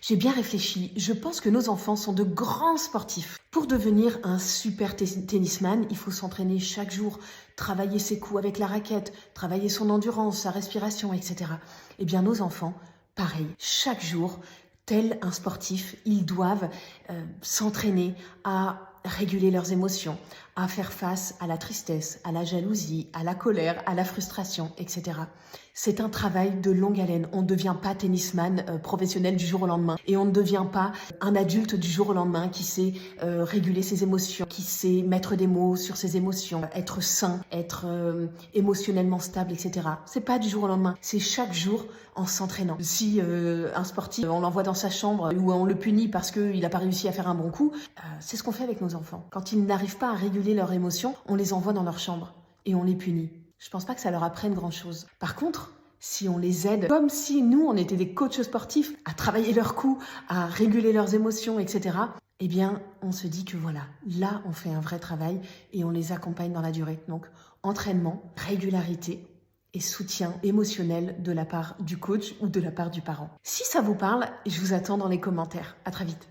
J'ai bien réfléchi. Je pense que nos enfants sont de grands sportifs. Pour devenir un super tennisman, il faut s'entraîner chaque jour, travailler ses coups avec la raquette, travailler son endurance, sa respiration, etc. Eh bien, nos enfants, pareil, chaque jour, tel un sportif, ils doivent s'entraîner à réguler leurs émotions, à faire face à la tristesse, à la jalousie, à la colère, à la frustration, etc. C'est un travail de longue haleine. On ne devient pas tennisman professionnel du jour au lendemain. Et on ne devient pas un adulte du jour au lendemain qui sait réguler ses émotions, qui sait mettre des mots sur ses émotions, être sain, être émotionnellement stable, etc. C'est pas du jour au lendemain. C'est chaque jour en s'entraînant. Si un sportif, on l'envoie dans sa chambre ou on le punit parce qu'il n'a pas réussi à faire un bon coup, c'est ce qu'on fait avec nos enfants. Quand ils n'arrivent pas à réguler leurs émotions, on les envoie dans leur chambre et on les punit. Je pense pas que ça leur apprenne grand-chose. Par contre, si on les aide, comme si nous, on était des coachs sportifs, à travailler leurs coups, à réguler leurs émotions, etc., eh bien, on se dit que voilà, là, on fait un vrai travail et on les accompagne dans la durée. Donc, entraînement, régularité et soutien émotionnel de la part du coach ou de la part du parent. Si ça vous parle, je vous attends dans les commentaires. À très vite.